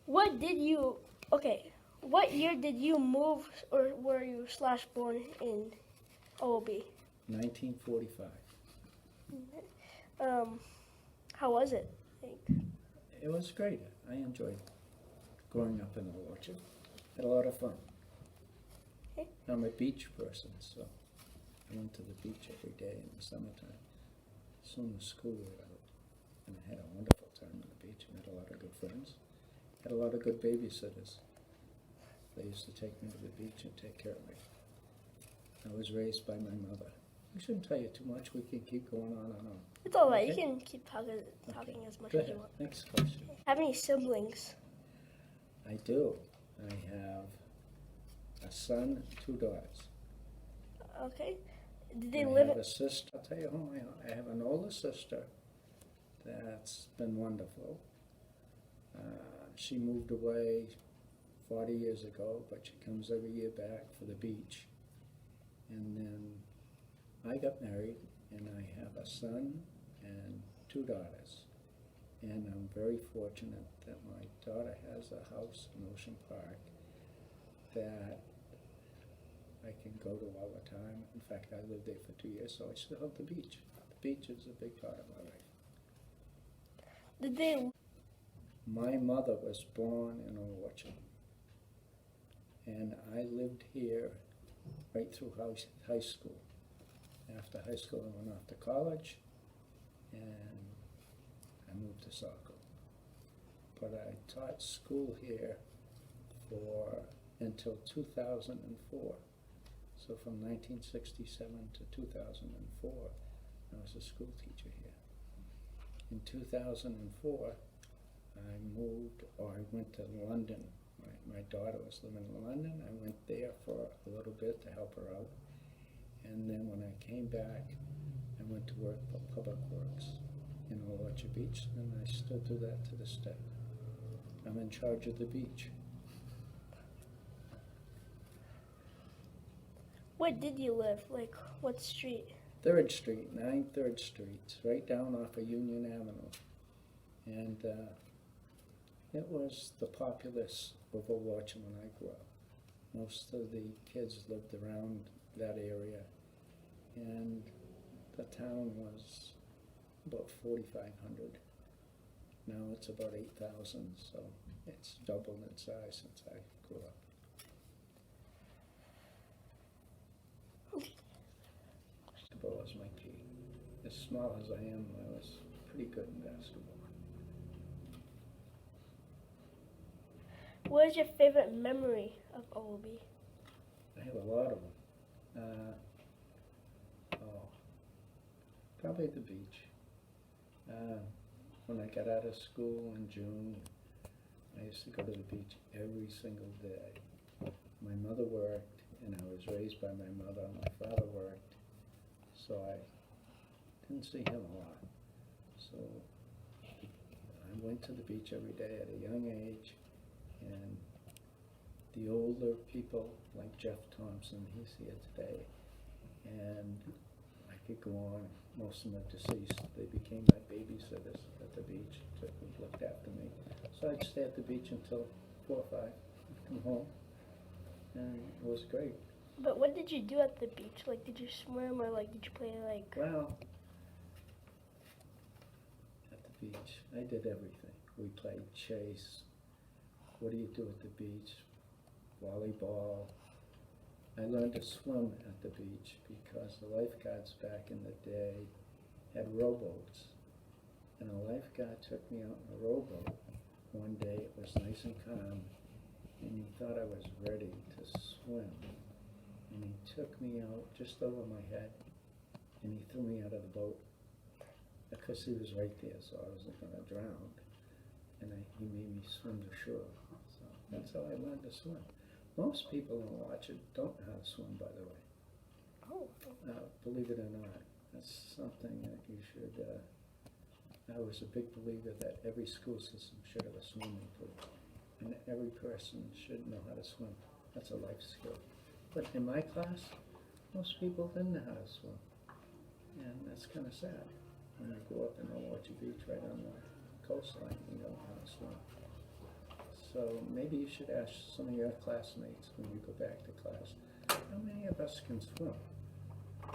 What did you? Okay. What year did you move, or were you slash born in OB? 1945. How was it? It was great. I enjoyed growing up in the orchard. Had a lot of fun. Okay. I'm a beach person, so I went to the beach every day in the summertime. As soon as school was out, and I had a wonderful time on the beach. Met a lot of good friends. Had a lot of good babysitters. They used to take me to the beach and take care of me. I was raised by my mother. I shouldn't tell you too much. We can keep going on and on. It's all right. Okay. You can keep talking as much Go as ahead. you want. Next question. How many siblings? I do. I have a son and 2 daughters. Okay. Did they I live? have a sister. I'll tell you who I have an older sister that's been wonderful. She moved away 40 years ago, but she comes every year back for the beach. And then I got married, and I have a son and 2 daughters. And I'm very fortunate that my daughter has a house in Ocean Park that I can go to all the time. In fact, I lived there for 2 years, so I still have the beach. The beach is a big part of my life. Did they? My mother was born in Old Orchard, and I lived here right through high school. After high school, I went off to college, and I moved to Saco. But I taught school here until 2004. So from 1967 to 2004, I was a school teacher here. In 2004, I went to London. My daughter was living in London. I went there for a little bit to help her out. And then when I came back, I went to work for Public Works in Old Orchard Beach, and I still do that to this day. I'm in charge of the beach. Where did you live? Like, what street? 3rd Street, 9 3rd Street, it's right down off of Union Avenue. And it was the populace of Old Orchard when I grew up. Most of the kids lived around that area, and the town was about 4,500. Now it's about 8,000, so it's doubled in size since I grew up. Basketball is my key. As small as I am, I was pretty good in basketball. What is your favorite memory of OB? I have a lot of them. Probably the beach. When I got out of school in June, I used to go to the beach every single day. My mother worked, and I was raised by my mother. My father worked, so I didn't see him a lot. So I went to the beach every day at a young age, and the older people, like Jeff Thompson, he's here today, and I could go on. Most of them are deceased. They became my babysitters at the beach, looked after me. So I'd stay at the beach until 4 or 5, I'd come home, and it was great. But what did you do at the beach? Like, did you swim, or like, did you play like? Well, at the beach, I did everything. We played chase. What do you do at the beach? Volleyball. I learned to swim at the beach because the lifeguards back in the day had rowboats. And a lifeguard took me out in a rowboat one day. It was nice and calm, and he thought I was ready to swim. And he took me out just over my head, and he threw me out of the boat because he was right there, so I wasn't going to drown. And he made me swim to shore. So that's how I learned to swim. Most people in Orchard don't know how to swim, by the way. Oh. Believe it or not, that's something that you should. I was a big believer that every school system should have a swimming pool, and every person should know how to swim. That's a life skill. But in my class, most people didn't know how to swim, and that's kind of sad. When I grew up in Old Orchard Beach, right on the coastline, we don't know how to swim. So maybe you should ask some of your classmates when you go back to class, how many of us can swim?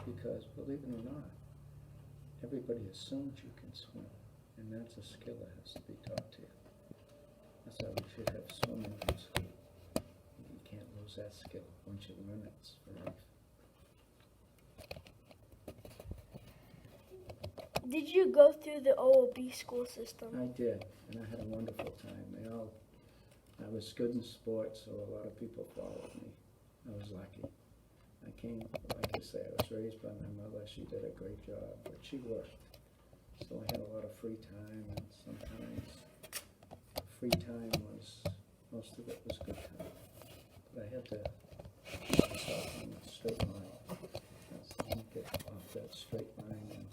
Because believe it or not, everybody assumes you can swim, and that's a skill that has to be taught to you. That's why we should have swimming in school. You can't lose that skill. Once you learn it, it's for life. Did you go through the OOB school system? I did, and I had a wonderful time. I was good in sports, so a lot of people followed me. I was lucky. I came, like I say, I was raised by my mother. She did a great job, but she worked. So I had a lot of free time, and sometimes free time most of it was good time. But I had to keep myself on a straight line. I didn't get off that straight line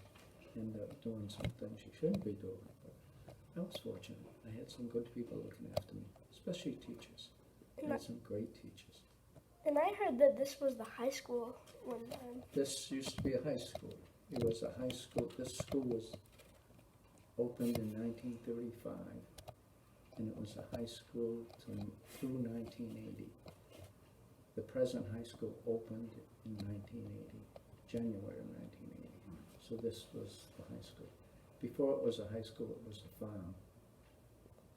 and end up doing some things you shouldn't be doing. But I was fortunate. I had some good people looking after me, especially teachers. I had some great teachers. And I heard that this was the high school one time. This used to be a high school. It was a high school. This school was opened in 1935, and it was a high school through 1980. The present high school opened in 1980, January of 1980. So this was the high school. Before it was a high school, it was a farm.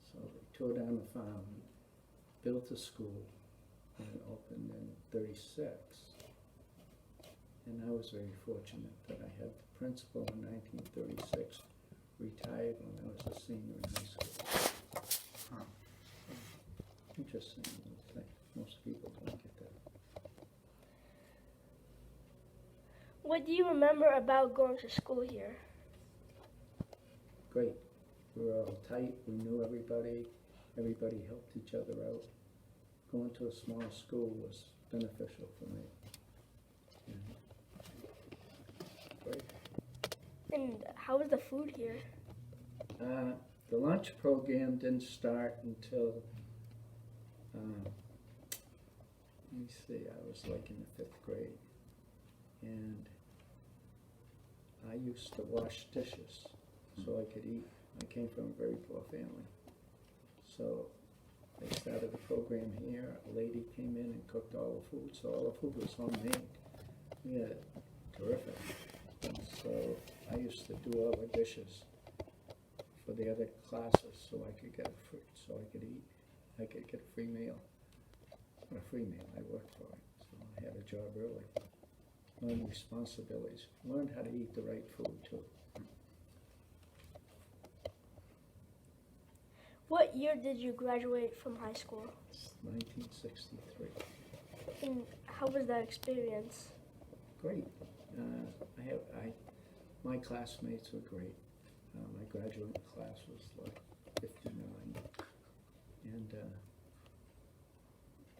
So they tore down the farm, built a school, and it opened in 36. And I was very fortunate that I had the principal in 1936, retired when I was a senior in high school. Interesting little thing. Most people don't get that. What do you remember about going to school here? Great. We were all tight. We knew everybody. Everybody helped each other out. Going to a small school was beneficial for me. Great. And how was the food here? The lunch program didn't start until, let me see, I was like in the 5th grade. And I used to wash dishes so I could eat. I came from a very poor family. So they started the program here. A lady came in and cooked all the food, so all the food was homemade. We had it terrific. And so I used to do all the dishes for the other classes so I could get so I could eat. I could get a free meal. Not a free meal, I worked for it. So I had a job early. Learned responsibilities. Learned how to eat the right food too. What year did you graduate from high school? It's 1963. And how was that experience? Great. My classmates were great. My graduating class was like 59, and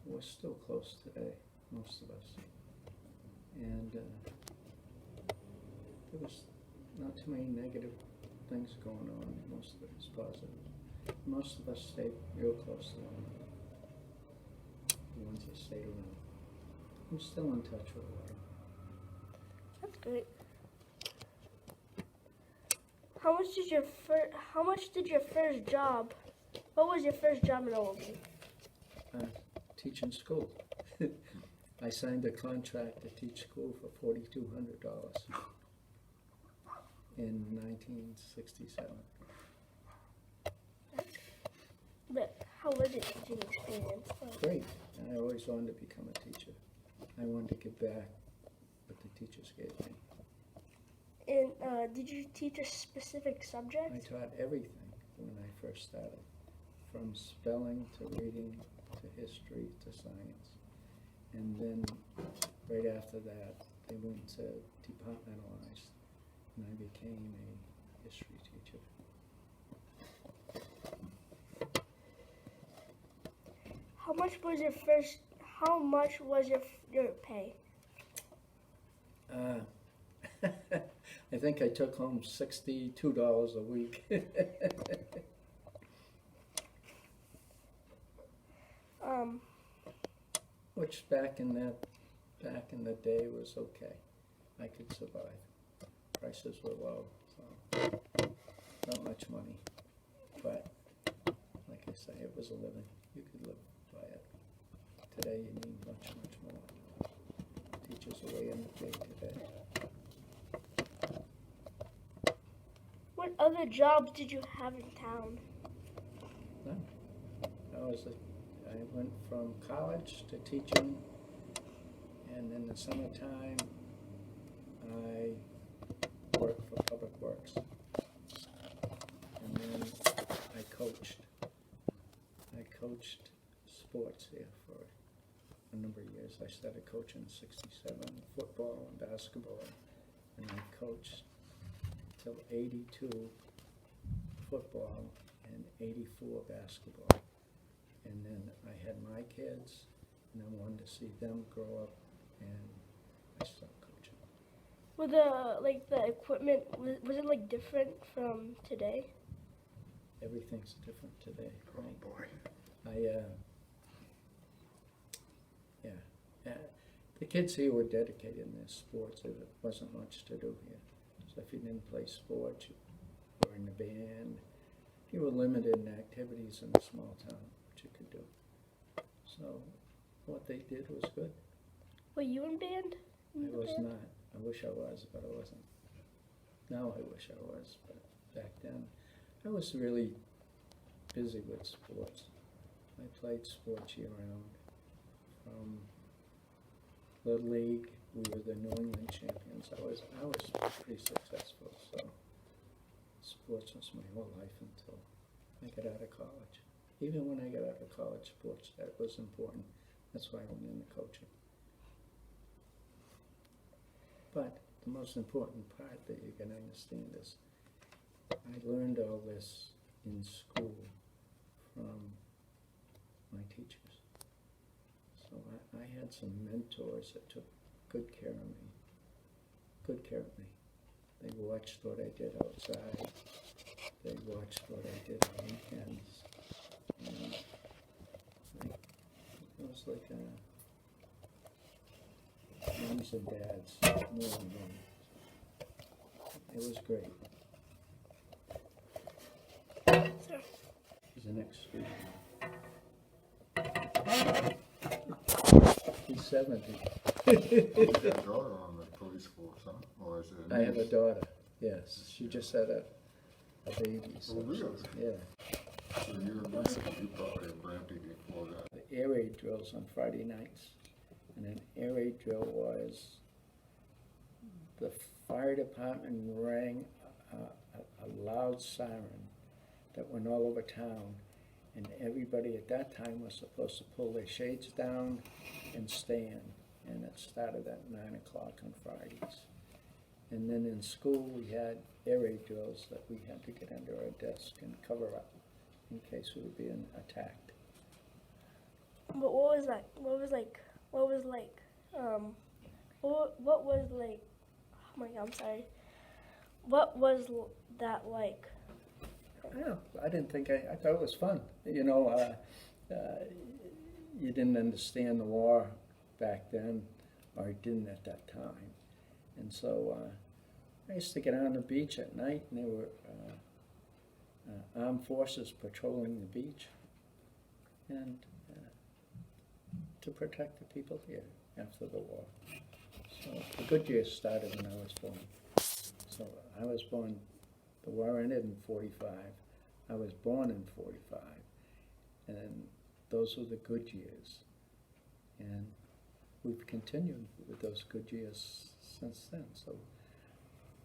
we're still close today, most of us. And there was not too many negative things going on. Most of it was positive. Most of us stayed real close to one another. The ones that stayed around. I'm still in touch with a lot of them. That's great. How much did your first job? What was your first job in OOB? Teaching school. I signed a contract to teach school for $4,200 in 1967. But how was your teaching experience? Great. I always wanted to become a teacher. I wanted to give back what the teachers gave me. And did you teach a specific subject? I taught everything when I first started, from spelling to reading to history to science. And then right after that, they went to departmentalized, and I became a history teacher. How much was your pay? I think I took home $62 a week. Which back in the day was okay. I could survive. Prices were low, so not much money. But like I say, it was a living. You today you need much, much more. Teachers are way underpaid today. What other jobs did you have in town? I went from college to teaching, and in the summertime, I worked for Public Works. And then I coached sports here for a number of years. I started coaching in '67, football and basketball, and I coached till '82 football and '84 basketball. And then I had my kids, and I wanted to see them grow up, and I stopped coaching. Were the equipment, was it like different from today? Everything's different today, Oh right? boy. The kids here were dedicated in their sports. There wasn't much to do here. So if you didn't play sports, you were in the band, you were limited in activities in a small town, what you could do. So what they did was good. Were you in band? I was not. I wish I was, but I wasn't. Now I wish I was, but back then I was really busy with sports. I played sports year round. From Little League, we were the New England champions. I was pretty successful, so sports was my whole life until I got out of college. Even when I got out of college, sports, that was important. That's why I went into coaching. But the most important part that you can understand is I learned all this in school from my teachers. So I had some mentors that took good care of me. They watched what I did outside. They watched what I did on weekends. And it was like moms and dads, more than one. It was great. Sir. He's the next student. He's 70. You got a daughter on the police force, huh? Or is it I have a daughter, yes. She just had a baby. So Oh, really? yeah. So you probably have Brampton before that. The air raid drills on Friday nights. And an air raid drill was the fire department rang a loud siren that went all over town. And everybody at that time was supposed to pull their shades down and stand. And it started at 9 o'clock on Fridays. And then in school, we had air raid drills that we had to get under our desk and cover up in case we were being attacked. But what was that? What was like? Oh my God, I'm sorry. What was that like? I didn't think, I thought it was fun. You know, you didn't understand the war back then, or didn't at that time. And so I used to get on the beach at night, and there were armed forces patrolling the beach, and to protect the people here after the war. So the good years started when I was born. So I was born, the war ended in 45. I was born in 45, and those were the good years. And we've continued with those good years since then. So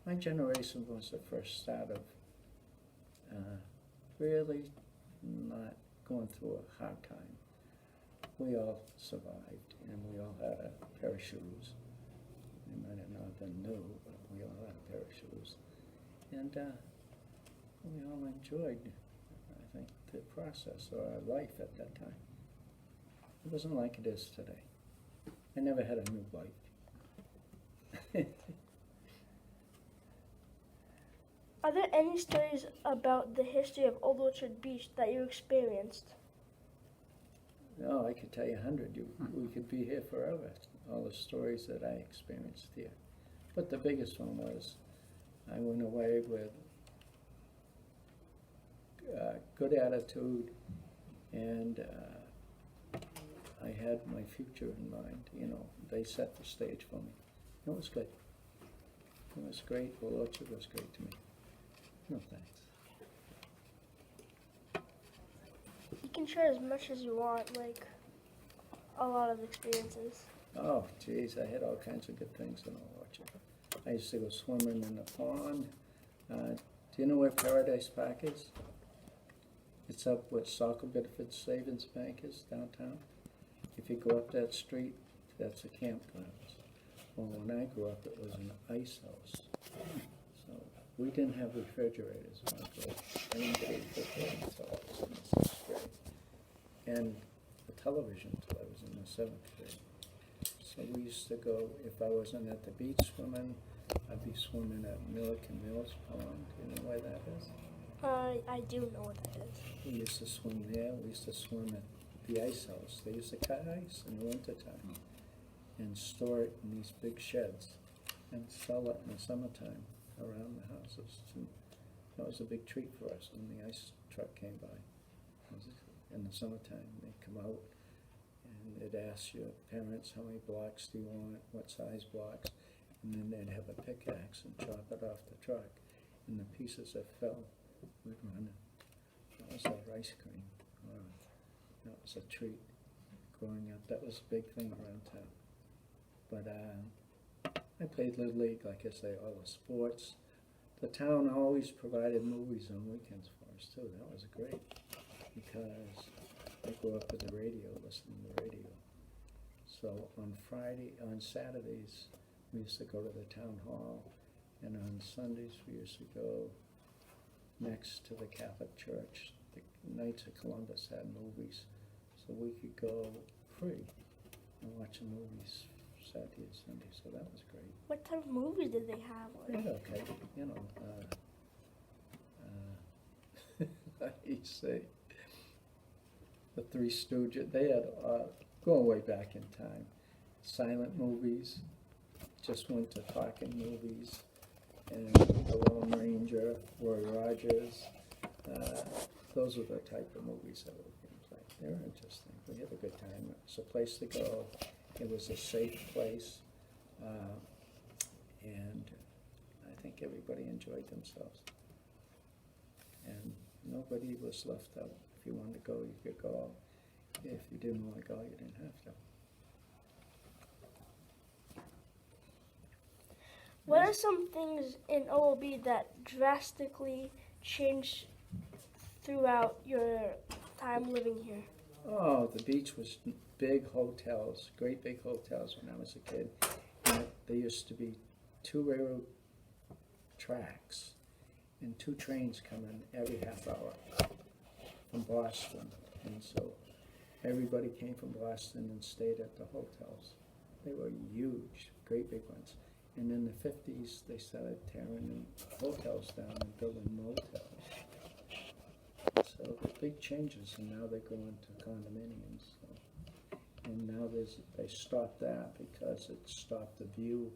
my generation was the first start of really not going through a hard time. We all survived, and we all had a pair of shoes. They might have not been new, but we all had a pair of shoes. And we all enjoyed, I think, the process or our life at that time. It wasn't like it is today. I never had a new bike. Are there any stories about the history of Old Orchard Beach that you experienced? No, I could tell you 100. We could be here forever. All the stories that I experienced here. But the biggest one was I went away with good attitude and I had my future in mind, you know, they set the stage for me. It was good. It was great, Old Orchard was great to me. No thanks. You can share as much as you want, like a lot of experiences. Oh, geez, I had all kinds of good things in Old Orchard. I used to go swimming in the pond. Do you know where Paradise Park is? It's up where Saco Bedford Savings Bank is downtown. If you go up that street, that's a campground. Well, when I grew up, it was an ice house. So we didn't have refrigerators when I grew up. I didn't get a refrigerator until I was in the 6th grade. And a television until I was in the 7th grade. So we used to go, if I wasn't at the beach swimming, I'd be swimming at Milliken Mills Pond. You know where that is? I do know what that is. We used to swim there. We used to swim at the ice house. They used to cut ice in the wintertime and store it in these big sheds and sell it in the summertime around the houses. And that was a big treat for us when the ice truck came by. In the summertime, they'd come out and they'd ask your parents how many blocks do you want, what size blocks, and then they'd have a pickaxe and chop it off the truck. And the pieces that fell, we'd run it. That was our ice cream. Wow. That was a treat growing up. That was a big thing around town. But I played Little League, like I say, all the sports. The town always provided movies on weekends for us too. That was great because I grew up with the radio, listening to the radio. So on Saturdays, we used to go to the town hall, and on Sundays we used to go next to the Catholic Church. The Knights of Columbus had movies, so we could go free and watch the movies Saturday and Sunday, so that was great. What type of movies did they have? Yeah, okay, you know, I used to say, the Three Stooges, they had, going way back in time, silent movies, just went to talking movies, and The Lone Ranger, Roy Rogers, those were the type of movies that were being played. They were interesting. We had a good time. It was a place to go. It was a safe place, and I think everybody enjoyed themselves. And nobody was left out. If you wanted to go, you could go. If you didn't want to go, you didn't have to. What are some things in OOB that drastically changed throughout your time living here? Oh, the beach was big hotels, great big hotels when I was a kid. And there used to be 2 railroad tracks and 2 trains coming every half hour from Boston. And so everybody came from Boston and stayed at the hotels. They were huge, great big ones. And in the 50s, they started tearing the hotels down and building motels. So the big changes, and now they're going to condominiums. So. And now they stopped that because it stopped the view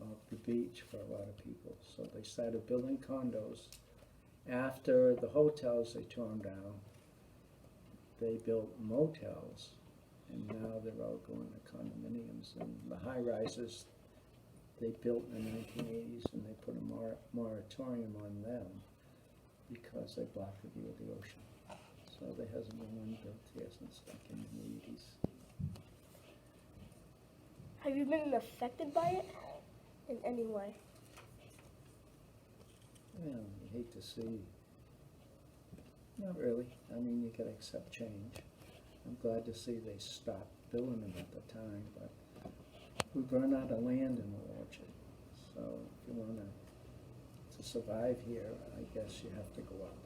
of the beach for a lot of people. So they started building condos. After the hotels they tore down, they built motels, and now they're all going to condominiums. And the high rises they built in the 1980s, and they put a moratorium on them because they blocked the view of the ocean. So there hasn't been one built here since like in the 80s. Have you been affected by it in any way? Well, you hate to see. Not really. I mean, you gotta accept change. I'm glad to see they stopped building them at the time, but we've run out of land in the orchard. So if you want to survive here, I guess you have to go up.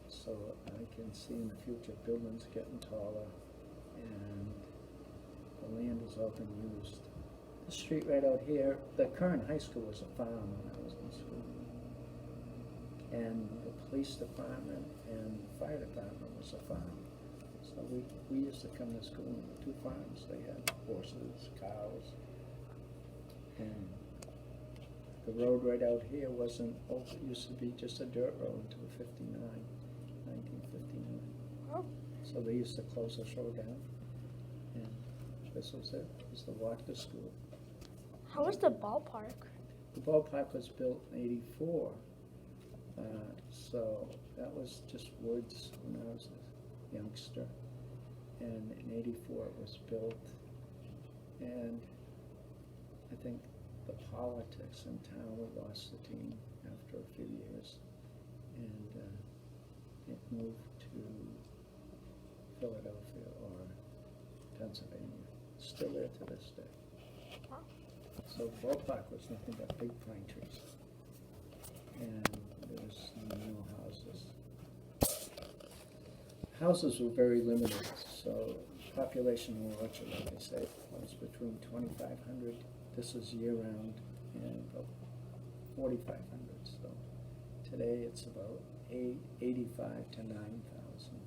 So I can see in the future buildings getting taller, and the land has all been used. The street right out here, the current high school was a farm when I was in school. And the police department and the fire department was a farm. So we used to come to school in 2 farms. They had horses, cows, and the road right out here wasn't open. It used to be just a dirt road until 1959. Oh. So they used to close this road down. This was it. It was the walk to school. How was the ballpark? The ballpark was built in '84, so that was just woods when I was a youngster. And in '84 it was built, and I think the politics in town, we lost the team after a few years, and it moved to Philadelphia or Pennsylvania. Still there to this day. Wow. So the ballpark was nothing but big pine trees. And there was no houses. Houses were very limited, so population in Orchard, like I say, was between 2,500, this is year-round, and about 4,500. So today it's about 85 to 9,000.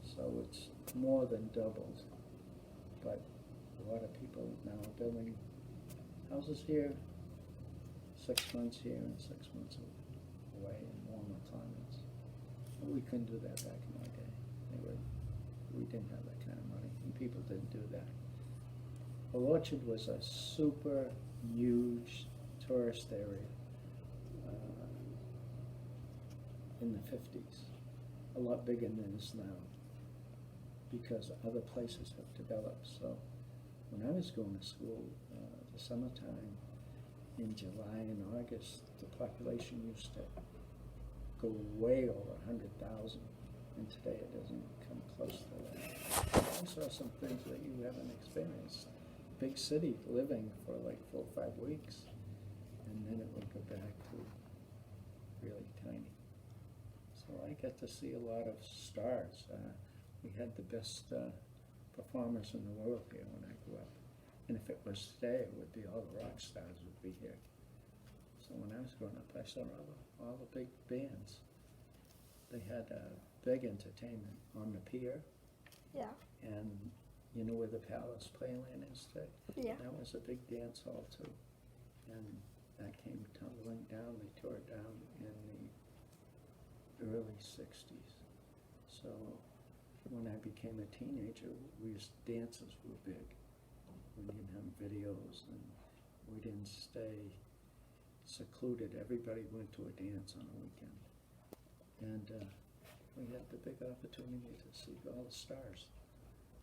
So it's more than doubled. But a lot of people now are building houses here, 6 months here and 6 months away in warmer climates. But we couldn't do that back in my day. We didn't have that kind of money, and people didn't do that. Well, Orchard was a super huge tourist area in the 50s, a lot bigger than it is now, because other places have developed. So when I was going to school, the summertime, in July and August, the population used to go way over 100,000, and today it doesn't come close to that. I saw some things that you haven't experienced. Big city living for like 4 or 5 weeks, and then it would go back to really tiny. So I got to see a lot of stars. We had the best performers in the world here when I grew up. And if it was today, it would be all the rock stars would be here. So when I was growing up, I saw all the big bands. They had big entertainment on the pier. Yeah. And you know where the Palace Playland is today? Yeah. That was a big dance hall too. And that came tumbling down. They tore it down in the early 60s. So when I became a teenager, dances were big. We didn't have videos, and we didn't stay secluded. Everybody went to a dance on a weekend. And we had the big opportunity to see all the stars.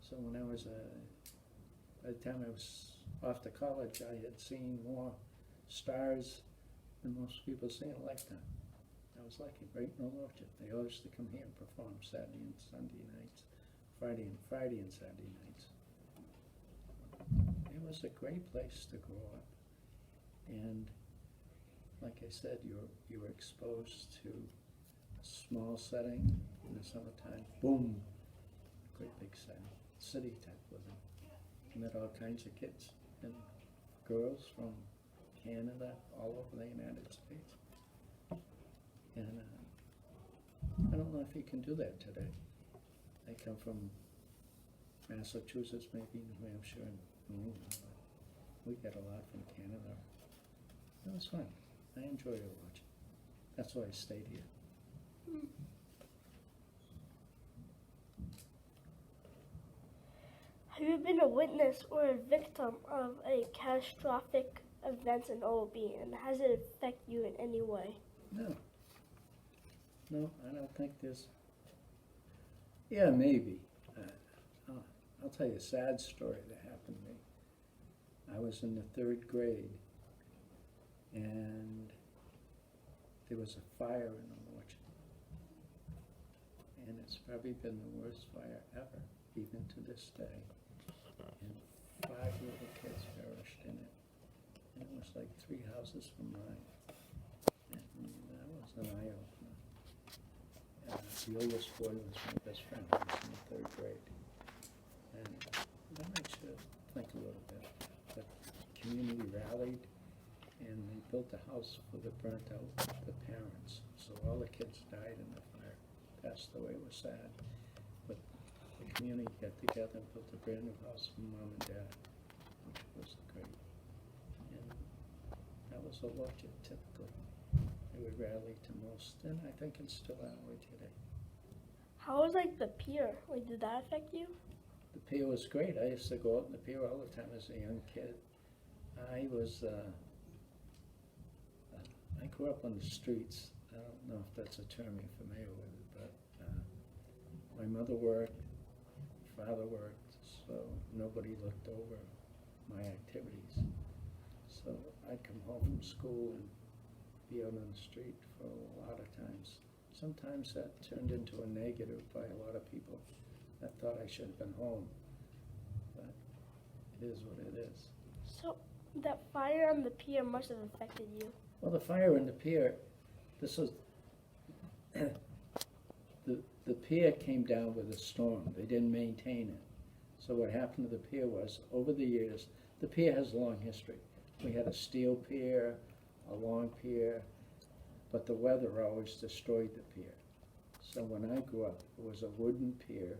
So when I was, by the time I was off to college, I had seen more stars than most people see in a lifetime. I was lucky, right in Orchard. They all used to come here and perform Saturday and Sunday nights, Friday and Saturday nights. It was a great place to grow up. And like I said, you were exposed to a small setting in the summertime, boom, great big setting, city type living. You met all kinds of kids and girls from Canada, all over the United States. And I don't know if you can do that today. They come from Massachusetts, maybe New Hampshire, and New England. But we get a lot from Canada. It was fun. I enjoyed it watching. That's why I stayed here. Have you been a witness or a victim of a catastrophic event in OOB, and has it affected you in any way? No. No, I don't think there's... Yeah, maybe. I'll tell you a sad story that happened to me. I was in the 3rd grade, and there was a fire in the orchard. And it's probably been the worst fire ever, even to this day. And 5 little kids perished in it. And it was like 3 houses from mine. And that was an eye-opener. The oldest boy was my best friend. He was in the 3rd grade. And that makes you think a little bit. The community rallied, and they built a house for the burnt out the parents. So all the kids died in the fire, passed away. It was sad. But the community got together and built a brand new house for Mom and Dad, which was great. And that was a Orchard typically. They would rally to most, and I think it's still that way today. How was like the pier? Like, did that affect you? The pier was great. I used to go out in the pier all the time as a young kid. I grew up on the streets. I don't know if that's a term you're familiar with, but my mother worked, father worked, so nobody looked over my activities. So I'd come home from school and be out on the street for a lot of times. Sometimes that turned into a negative by a lot of people that thought I should have been home, but it is what it is. So that fire on the pier must have affected you. Well, the fire in the pier, this was, the pier came down with a storm. They didn't maintain it. So what happened to the pier was, over the years, the pier has a long history. We had a steel pier, a long pier, but the weather always destroyed the pier. So when I grew up, it was a wooden pier.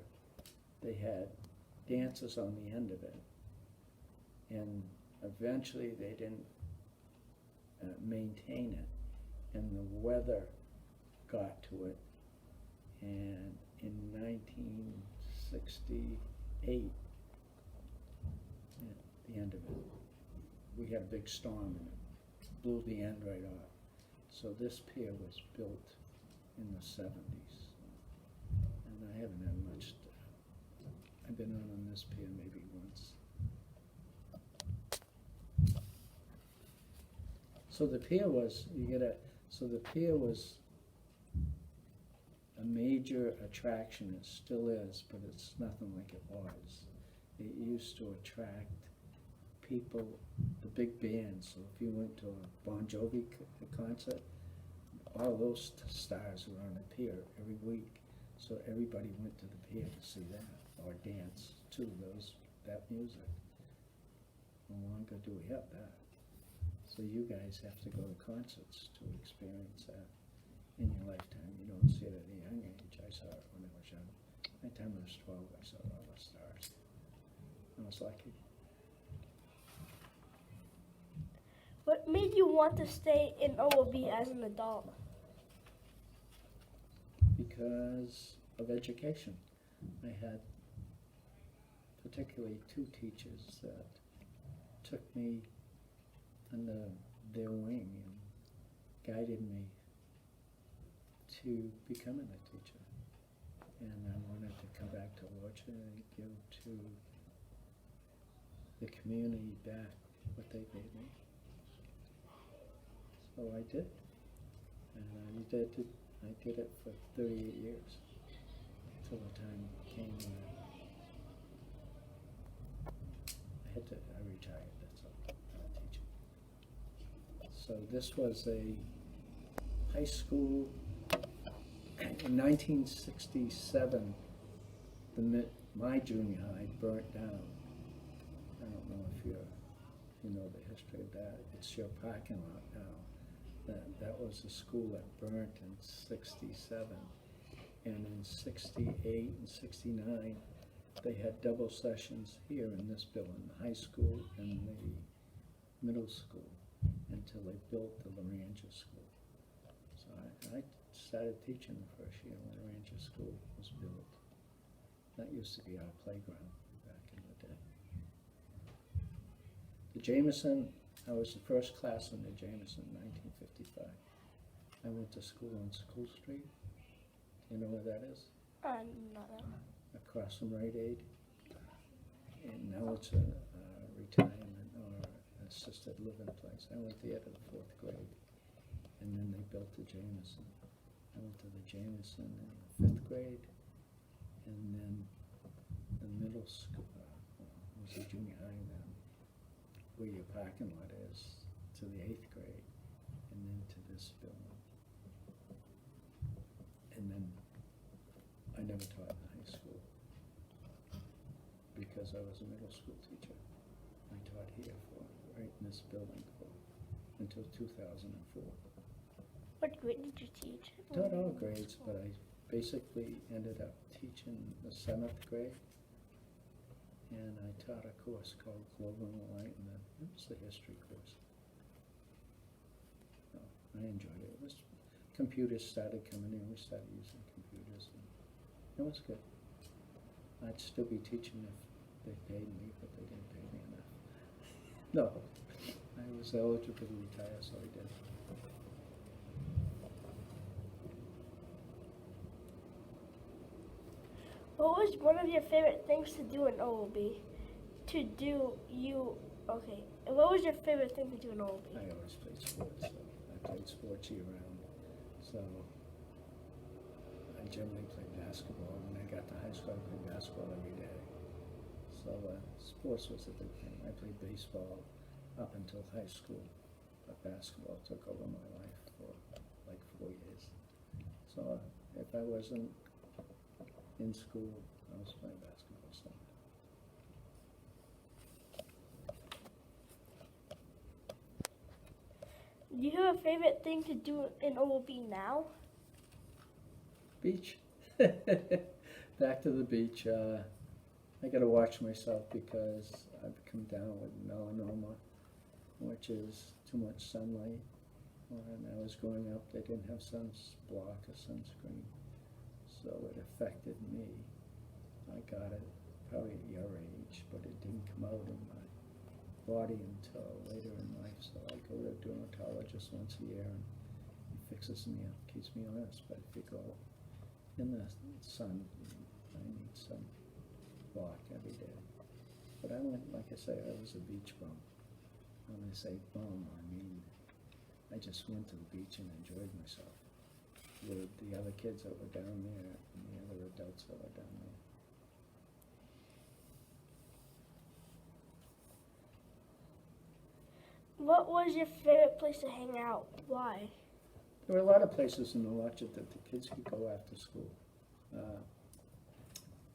They had dances on the end of it. And eventually they didn't maintain it, and the weather got to it. And in 1968, at the end of it, we had a big storm and it blew the end right off. So this pier was built in the 70s, and I haven't had much. I've been on this pier maybe once. So the pier was, the pier was a major attraction. It still is, but it's nothing like it was. It used to attract people, the big bands. So if you went to a Bon Jovi concert, all those stars were on the pier every week. So everybody went to the pier to see that, or dance to that music. No longer do we have that. So you guys have to go to concerts to experience that in your lifetime. You don't see it at a young age. I saw it when I was young. By the time I was 12, I saw all the stars. I was lucky. What made you want to stay in OOB as an adult? Because of education. I had particularly two teachers that took me under their wing and guided me to becoming a teacher. And I wanted to come back to Orchard and give to the community back what they gave me. So I did. And I did it for 38 years, till the time came when I retired, that's all, not teaching. So this was a high school, in 1967, my junior high burnt down. I don't know if you know the history of that. It's your parking lot now. That was the school that burnt in 67. And in 68 and 69, they had double sessions here in this building, the high school and the middle school, until they built the Laranja School. So I started teaching the first year when Laranja School was built. That used to be our playground back in the day. The Jameson, I was the first class in the Jameson in 1955. I went to school on School Street. Do you know where that is? No. Across from Rite Aid. And now it's a retirement or assisted living place. I went there to the 4th grade. And then they built the Jameson. I went to the Jameson in the 5th grade. And then the middle school, was a junior high then, where your parking lot is, to the 8th grade, and then to this building. And then I never taught in high school because I was a middle school teacher. I taught here right in this building until 2004. What grade did you teach? Taught all grades, but I basically ended up teaching the 7th grade. And I taught a course called Global Enlightenment. It was the history course. So I enjoyed it. Computers started coming in. We started using computers. And it was good. I'd still be teaching if They paid me, but they didn't pay me enough. No, I was eligible to retire, so I did. What was one of your favorite things to do in OOB? To do you okay? And what was your favorite thing to do in OOB? I always played sports, so I played sports year round. So I generally played basketball. When I got to high school, I played basketball every day. So sports was a big thing. I played baseball up until high school, but basketball took over my life for like 4 years. So if I wasn't in school, I was playing basketball somewhere. Do you have a favorite thing to do in OOB now? Beach. Back to the beach. I gotta watch myself because I've come down with melanoma, which is too much sunlight. When I was growing up, they didn't have sunblock or sunscreen, so it affected me. I got it probably at your age, but it didn't come out in my body until later in life. So I go to a dermatologist once a year, and he fixes me up, keeps me honest. But if you go in the sun, I need some block every day. But I went, like I say, I was a beach bum. When I say bum, I mean I just went to the beach and enjoyed myself with the other kids that were down there and the other adults that were down there. What was your favorite place to hang out? Why? There were a lot of places in the Orchard that the kids could go after school.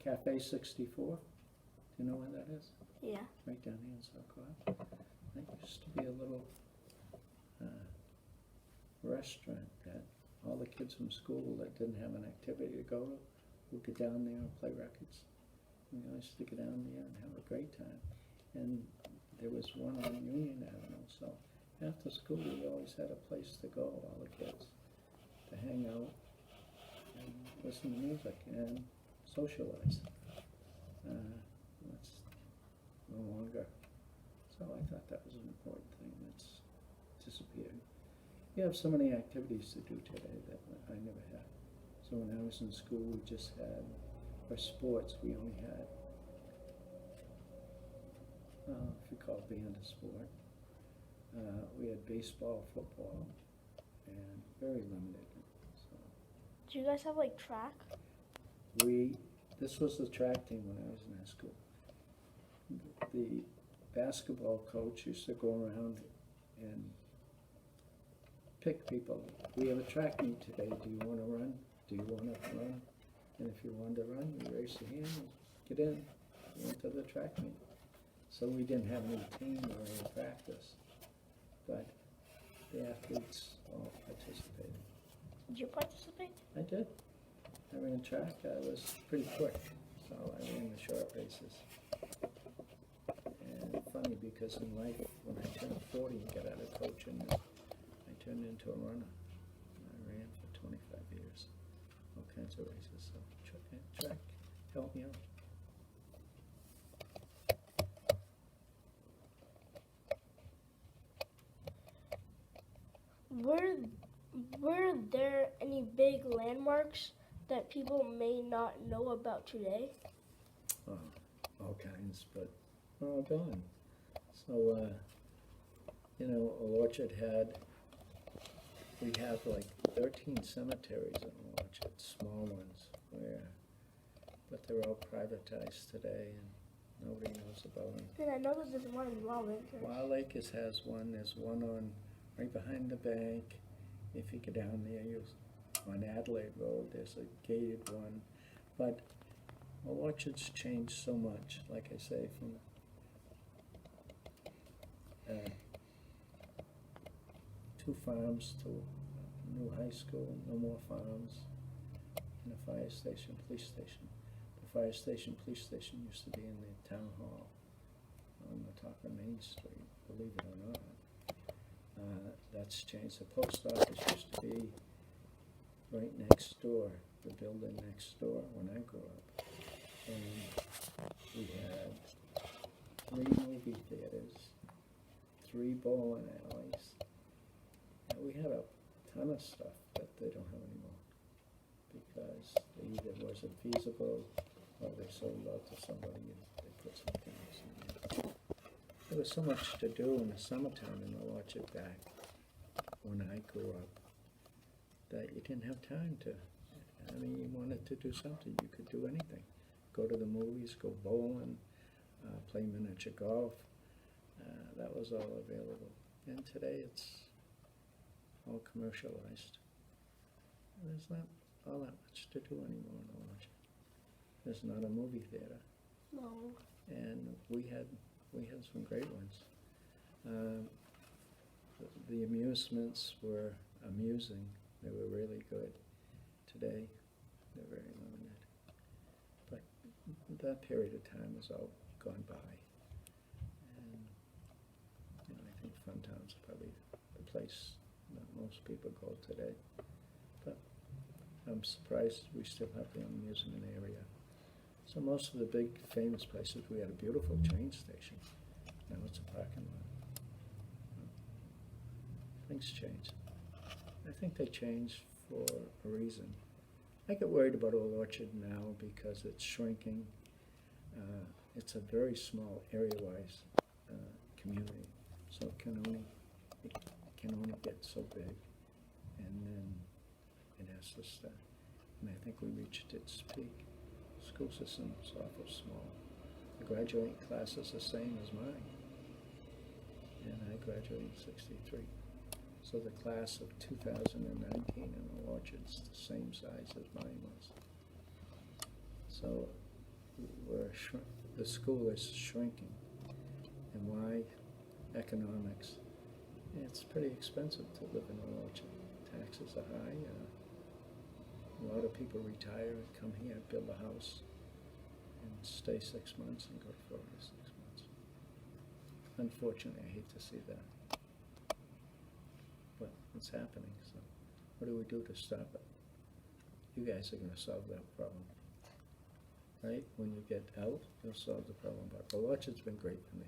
Cafe 64, do you know where that is? Yeah. Right down here in South Quad. That used to be a little restaurant that all the kids from school that didn't have an activity to go to would get down there and play records. We used to get down there and have a great time. And there was one on Union Avenue, so after school we always had a place to go, all the kids, to hang out and listen to music and socialize. That's no longer. So I thought that was an important thing that's disappeared. You have so many activities to do today that I never had. So when I was in school, we just had, for sports, we only had, if you call band a sport, we had baseball, football, and very limited. So Do you guys have like track? this was the track team when I was in high school. The basketball coach used to go around and pick people. We have a track meet today. Do you want to run? Do you want to run? And if you wanted to run, you raise your hand and get in. You went to the track meet. So we didn't have any team or any practice, but the athletes all participated. Did you participate? I did. I ran track. I was pretty quick, so I ran the short races. And funny because in life, when I turned 40 and got out of coaching, I turned into a runner. I ran for 25 years, all kinds of races. So track helped me out. Were there any big landmarks that people may not know about today? All kinds, but they're all gone. So, Orchard we have like 13 cemeteries in Orchard, small ones, but they're all privatized today and nobody knows about them. And I know that there's one in Wild Lake. Wild Lake has one. There's one right behind the bank. If you go down there, on Adelaide Road, there's a gated one. But Orchard's changed so much, like I say, from two farms to a new high school, no more farms, and a fire station, police station. The fire station, police station used to be in the town hall on the top of Main Street, believe it or not. That's changed. The post office used to be right next door, the building next door when I grew up. And we had movie theaters, 3 bowling alleys. And we had a ton of stuff that they don't have anymore because it either wasn't feasible or they sold out to somebody and they put something else in there. There was so much to do in the summertime in the Orchard back when I grew up that you didn't have time to. I mean, you wanted to do something, you could do anything. Go to the movies, go bowling, play miniature golf. That was all available. And today it's all commercialized. There's not all that much to do anymore in the Orchard. There's not a movie theater. No. And we had some great ones. The amusements were amusing. They were really good. Today, they're very limited. But that period of time has all gone by. And I think Funtown's probably the place that most people go today. But I'm surprised we still have the amusement area. So most of the big famous places, we had a beautiful train station. Now it's a parking lot. Things change. I think they change for a reason. I get worried about Old Orchard now because it's shrinking. It's a very small area-wise community, so it can only get so big, and then it has to stop. And I think we reached its peak. School system is awful small. The graduating class is the same as mine, and I graduated in '63. So the class of 2019 in the Orchard's the same size as mine was. So the school is shrinking. And why? Economics. It's pretty expensive to live in the Orchard. Taxes are high. A lot of people retire, come here, build a house, and stay 6 months and go to Florida 6 months. Unfortunately, I hate to see that. But it's happening, so what do we do to stop it? You guys are going to solve that problem, right? When you get out, you'll solve the problem. But Old Orchard's been great for me.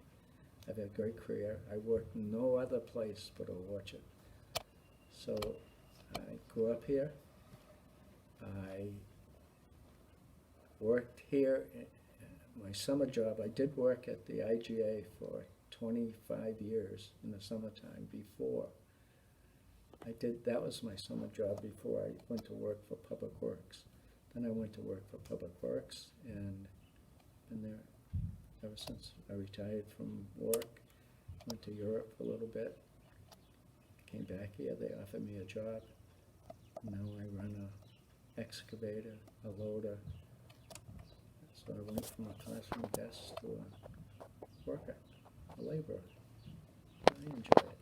I've had a great career. I worked no other place but Old Orchard. So I grew up here. I worked here. My summer job, I did work at the IGA for 25 years in the summertime before. That was my summer job before I went to work for Public Works. Then I went to work for Public Works and been there ever since. I retired from work, went to Europe for a little bit, came back here, they offered me a job. Now I run a excavator, a loader. So I went from a classroom desk to a worker, a laborer. I enjoy it.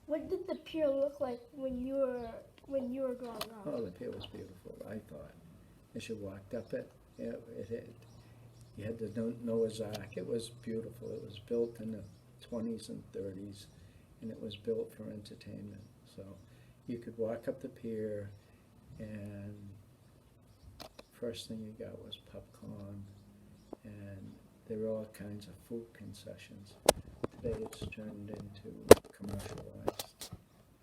What did the pier look like when you were growing up? Oh, the pier was beautiful, I thought. As you walked up it, you had the Noah's Ark. It was beautiful. It was built in the 20s and 30s, and it was built for entertainment. So you could walk up the pier, and first thing you got was popcorn, and there were all kinds of food concessions. Today it's turned into commercialized.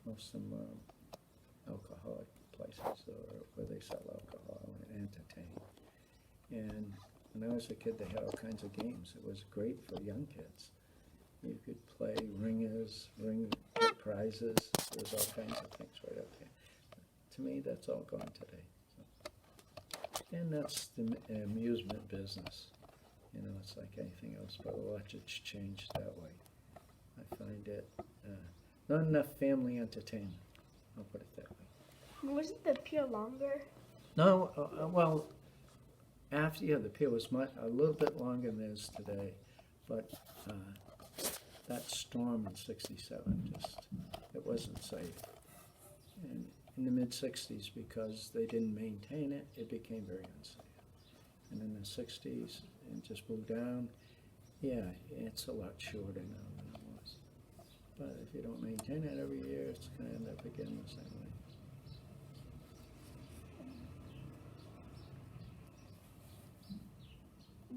Most of them are alcoholic places or where they sell alcohol and entertain. And when I was a kid, they had all kinds of games. It was great for young kids. You could play ringers, ring prizes. There was all kinds of things right up there. To me, that's all gone today. So. And that's the amusement business. You know, it's like anything else, but a lot has changed that way. I find it not enough family entertainment. I'll put it that way. Wasn't the pier longer? No, well, the pier was a little bit longer than it is today, but that storm in '67 it wasn't safe. And in the mid-'60s, because they didn't maintain it, it became very unsafe. And in the '60s, it just moved down. Yeah, it's a lot shorter now than it was. But if you don't maintain it every year, it's going to end up again the same way.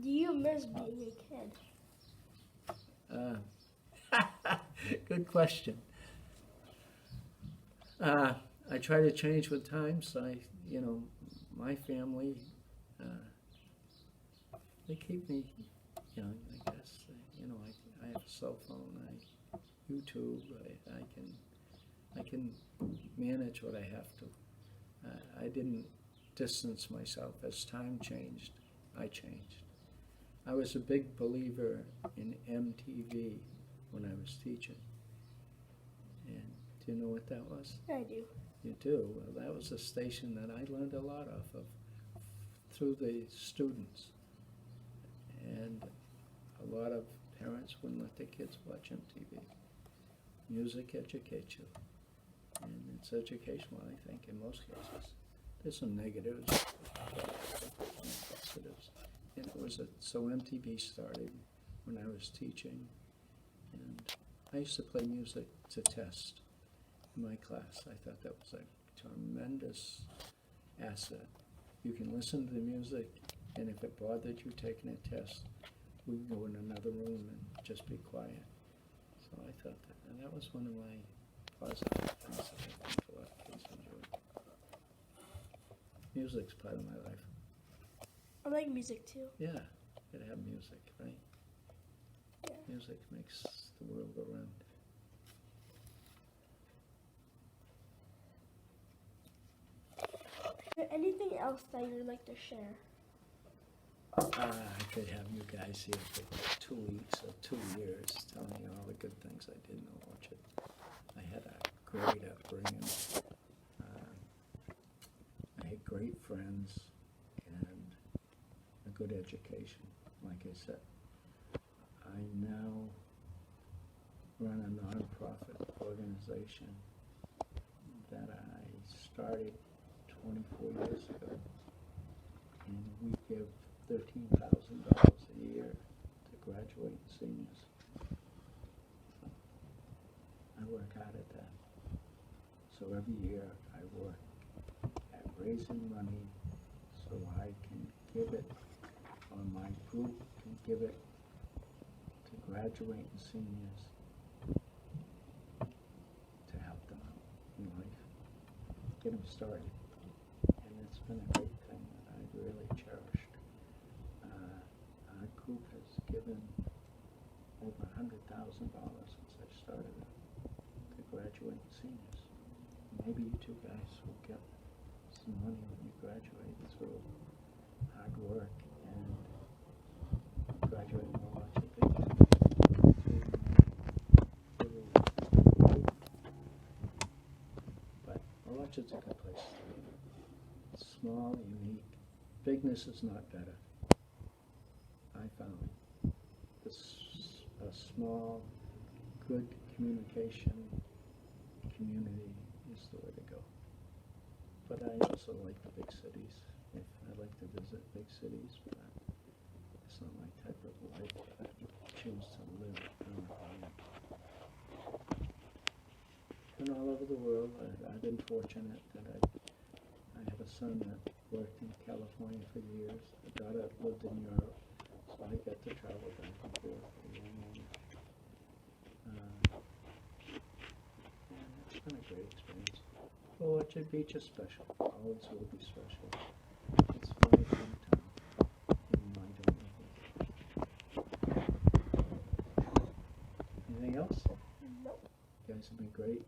Do you miss being a kid? Good question. I try to change with times. My family, they keep me young, I guess. I have a cell phone, YouTube, I can manage what I have to. I didn't distance myself. As time changed, I changed. I was a big believer in MTV when I was teaching. And do you know what that was? I do. You do? Well, that was a station that I learned a lot of through the students. And a lot of parents wouldn't let their kids watch MTV. Music educates you. And it's educational, I think, in most cases. There's some negatives, positives. And so MTV started when I was teaching. And I used to play music to test in my class. I thought that was a tremendous asset. You can listen to the music, and if it bothered you taking a test, we can go in another room and just be quiet. So I thought that was one of my positive things that I think a lot of kids enjoy. Music's part of my life. I like music too. Yeah, gotta have music, right? Yeah. Music makes the world go round. Is there anything else that you'd like to share? I could have you guys here for 2 weeks or 2 years telling you all the good things I did in the orchard. I had a great upbringing. I had great friends and a good education, like I said. I now run a nonprofit organization that I started 24 years ago, and we give $13,000 a year to graduating seniors. I work hard at that. So every year I work at raising money so I can give it, or my group can give it, to graduating seniors to help them out in life, get them started. And it's been a great thing that I've really cherished. Our group has given over $100,000 since I started it to graduating seniors. Maybe you two guys will get some money when you graduate through hard work and graduating a lot of big. But a orchard's a good place to be. It's small, unique. Bigness is not better. I found a small, good communication community is the way to go. But I also like the big cities. I like to visit big cities, but it's not my type of life that I choose to live in. And all over the world, I've been fortunate that I have a son that worked in California for years. A daughter lived in Europe. So I get to travel back and forth for a long moment. And it's been a great experience. Orchard Beach is special. Always will be special. It's my hometown. In my domain. Anything else? Nope. You guys have been great.